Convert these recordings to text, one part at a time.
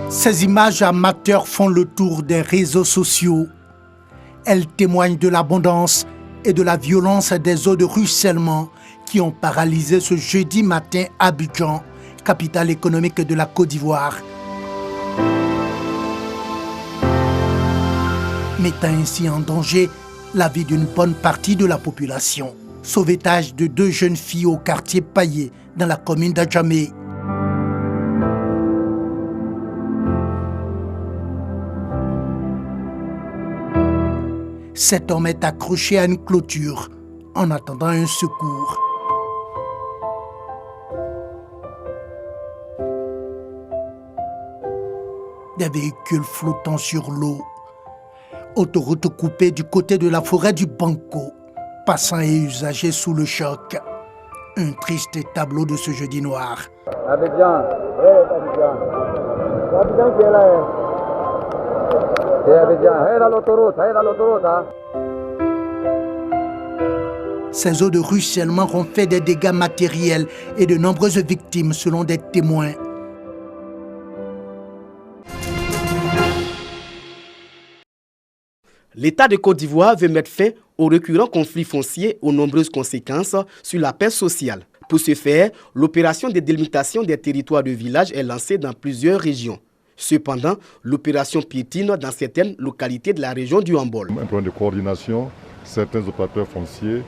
Ces images amateurs font le tour des réseaux sociaux. Elles témoignent de l'abondance et de la violence des eaux de ruissellement qui ont paralysé ce jeudi matin Abidjan, capitale économique de la Côte d'Ivoire, mettant ainsi en danger la vie d'une bonne partie de la population. Sauvetage de 2 jeunes filles au quartier Paillé, dans la commune d'Adjamé. Cet homme est accroché à une clôture en attendant un secours. Des véhicules flottant sur l'eau. Autoroute coupée du côté de la forêt du Banco. Passants et usagers sous le choc. Un triste tableau de ce jeudi noir. Abidjan, Abidjan. Abidjan qui est là. Ces eaux de ruissellement ont fait des dégâts matériels et de nombreuses victimes selon des témoins. L'État de Côte d'Ivoire veut mettre fin au récurrent conflit foncier aux nombreuses conséquences sur la paix sociale. Pour ce faire, l'opération de délimitation des territoires de village est lancée dans plusieurs régions. Cependant, l'opération piétine dans certaines localités de la région du Hambol. Un problème de coordination, certains opérateurs fonciers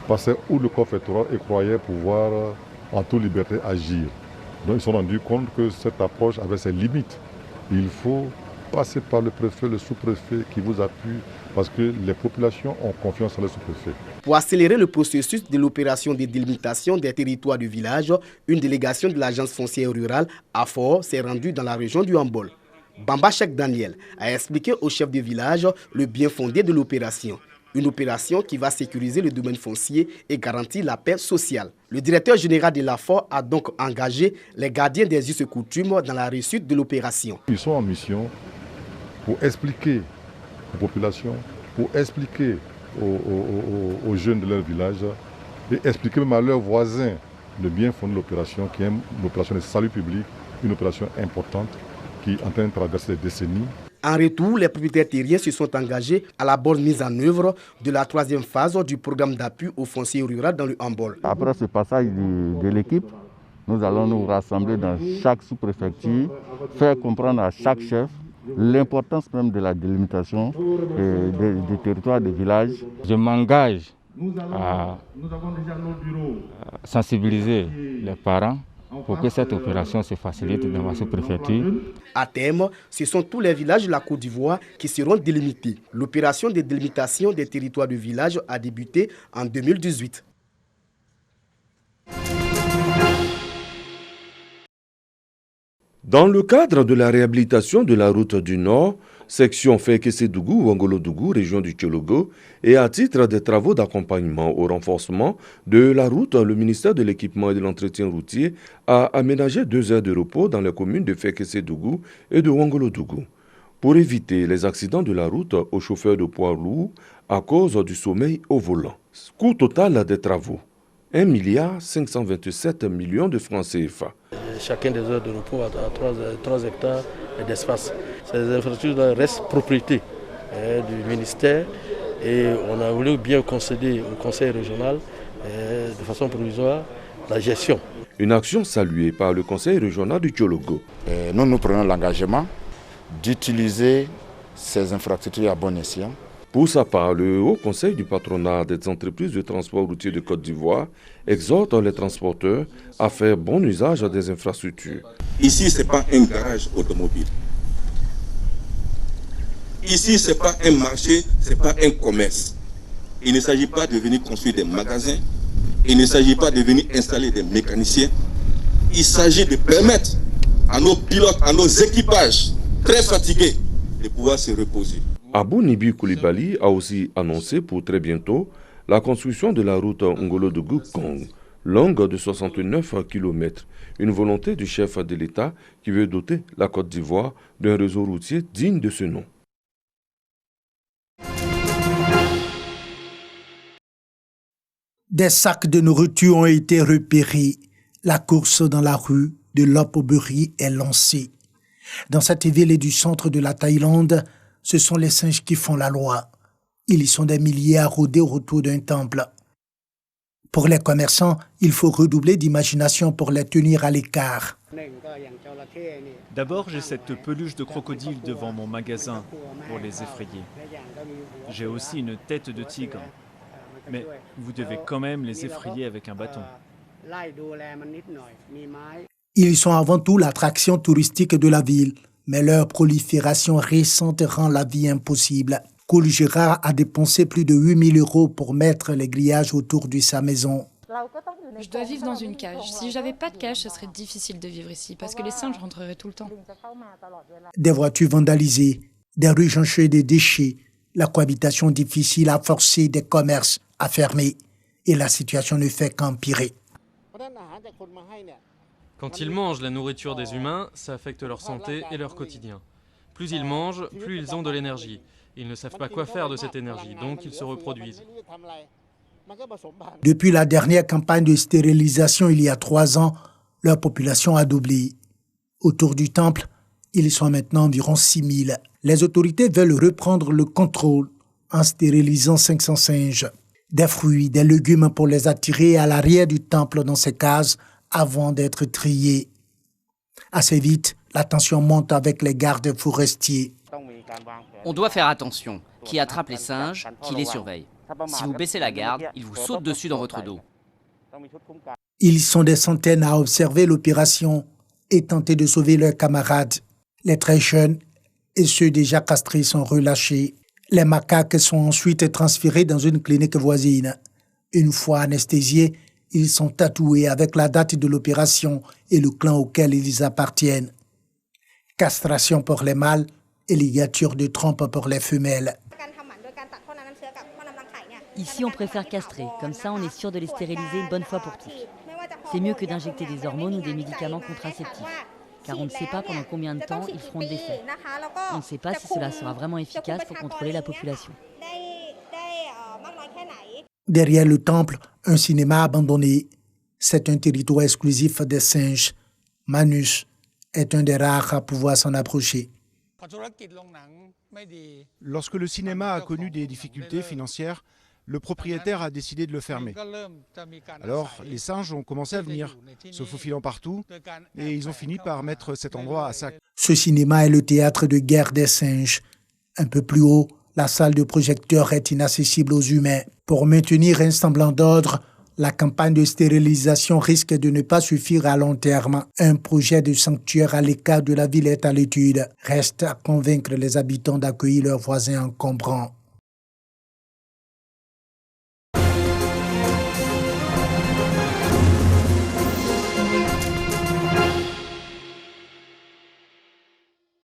passaient où le corps électoral et croyaient pouvoir en toute liberté agir. Donc ils se sont rendus compte que cette approche avait ses limites. Il faut passer par le préfet, le sous-préfet qui vous appuie parce que les populations ont confiance en le sous-préfet. Pour accélérer le processus de l'opération de délimitation des territoires du village, une délégation de l'agence foncière rurale, AFOR, s'est rendue dans la région du Hambol. Bamba Cheikh Daniel a expliqué au chef de village le bien fondé de l'opération. Une opération qui va sécuriser le domaine foncier et garantir la paix sociale. Le directeur général de l'AFOR a donc engagé les gardiens des us et coutumes dans la réussite de l'opération. Ils sont en mission pour expliquer aux populations, pour expliquer aux jeunes de leur village et expliquer même à leurs voisins le bien fondé de l'opération, qui est une opération de salut public, une opération importante qui est en train de traverser des décennies. En retour, les propriétaires terriens se sont engagés à la bonne mise en œuvre de la 3e phase du programme d'appui au foncier rural dans le Hambol. Après ce passage de l'équipe, nous allons nous rassembler dans chaque sous-préfecture, faire comprendre à chaque chef l'importance même de la délimitation du territoire des villages. Je m'engage à sensibiliser les parents pour que cette opération se facilite dans ma sous-préfecture. À terme, ce sont tous les villages de la Côte d'Ivoire qui seront délimités. L'opération de délimitation des territoires de village a débuté en 2018. Dans le cadre de la réhabilitation de la route du Nord, section Fekese-Dougou, Wangolo-Dougou, région du Tchologo, et à titre des travaux d'accompagnement au renforcement de la route, le ministère de l'Équipement et de l'Entretien routier a aménagé 2 heures de repos dans les communes de Fekese-Dougou et de Wangolo-Dougou pour éviter les accidents de la route aux chauffeurs de poids lourds à cause du sommeil au volant. Coût total des travaux, 1,527 milliard de francs CFA. Chacun des heures de repos a 3 hectares d'espace. Ces infrastructures restent propriété du ministère et on a voulu bien concéder au conseil régional de façon provisoire la gestion. Une action saluée par le conseil régional du Tchologo. Nous prenons l'engagement d'utiliser ces infrastructures à bon escient. Pour sa part, le Haut Conseil du patronat des entreprises de transport routier de Côte d'Ivoire exhorte les transporteurs à faire bon usage des infrastructures. Ici, ce n'est pas un garage automobile. Ici, ce n'est pas un marché, ce n'est pas un commerce. Il ne s'agit pas de venir construire des magasins. Il ne s'agit pas de venir installer des mécaniciens. Il s'agit de permettre à nos pilotes, à nos équipages très fatigués de pouvoir se reposer. Abou Nibi Koulibaly a aussi annoncé pour très bientôt la construction de la route Ngolo-Dougou-Kong, longue de 69 km, une volonté du chef de l'État qui veut doter la Côte d'Ivoire d'un réseau routier digne de ce nom. Des sacs de nourriture ont été repérés. La course dans la rue de l'Opauberie est lancée. Dans cette ville du centre de la Thaïlande, ce sont les singes qui font la loi. Ils y sont des milliers à rôder autour d'un temple. Pour les commerçants, il faut redoubler d'imagination pour les tenir à l'écart. D'abord, j'ai cette peluche de crocodile devant mon magasin pour les effrayer. J'ai aussi une tête de tigre. Mais vous devez quand même les effrayer avec un bâton. Ils sont avant tout l'attraction touristique de la ville, mais leur prolifération récente rend la vie impossible. Koul Gérard a dépensé plus de 8 000 € pour mettre les grillages autour de sa maison. Je dois vivre dans une cage. Si j'avais pas de cage, ce serait difficile de vivre ici, parce que les singes rentreraient tout le temps. Des voitures vandalisées, des rues jonchées de déchets, la cohabitation difficile a forcé des commerces à fermer et la situation ne fait qu'empirer. Quand ils mangent la nourriture des humains, ça affecte leur santé et leur quotidien. Plus ils mangent, plus ils ont de l'énergie. Ils ne savent pas quoi faire de cette énergie, donc ils se reproduisent. Depuis la dernière campagne de stérilisation il y a 3 ans, leur population a doublé. Autour du temple, ils sont maintenant environ 6 000. Les autorités veulent reprendre le contrôle en stérilisant 500 singes. Des fruits, des légumes pour les attirer à l'arrière du temple dans ces cases avant d'être triés. Assez vite, la tension monte avec les gardes forestiers. On doit faire attention. Qui attrape les singes, qui les surveille. Si vous baissez la garde, ils vous sautent dessus dans votre dos. Ils sont des centaines à observer l'opération et tenter de sauver leurs camarades. Les très jeunes et ceux déjà castrés sont relâchés. Les macaques sont ensuite transférés dans une clinique voisine. Une fois anesthésiés, ils sont tatoués avec la date de l'opération et le clan auquel ils appartiennent. Castration pour les mâles et ligature de trompe pour les femelles. Ici, on préfère castrer. Comme ça, on est sûr de les stériliser une bonne fois pour toutes. C'est mieux que d'injecter des hormones ou des médicaments contraceptifs. Car on ne sait pas pendant combien de temps ils feront de l'effet. On ne sait pas si cela sera vraiment efficace pour contrôler la population. Derrière le temple, un cinéma abandonné. C'est un territoire exclusif des singes. Manus est un des rares à pouvoir s'en approcher. Lorsque le cinéma a connu des difficultés financières, le propriétaire a décidé de le fermer. Alors, les singes ont commencé à venir, se faufilant partout, et ils ont fini par mettre cet endroit à sac. Ce cinéma est le théâtre de guerre des singes. Un peu plus haut, la salle de projecteur est inaccessible aux humains. Pour maintenir un semblant d'ordre, la campagne de stérilisation risque de ne pas suffire à long terme. Un projet de sanctuaire à l'écart de la ville est à l'étude. Reste à convaincre les habitants d'accueillir leurs voisins encombrants.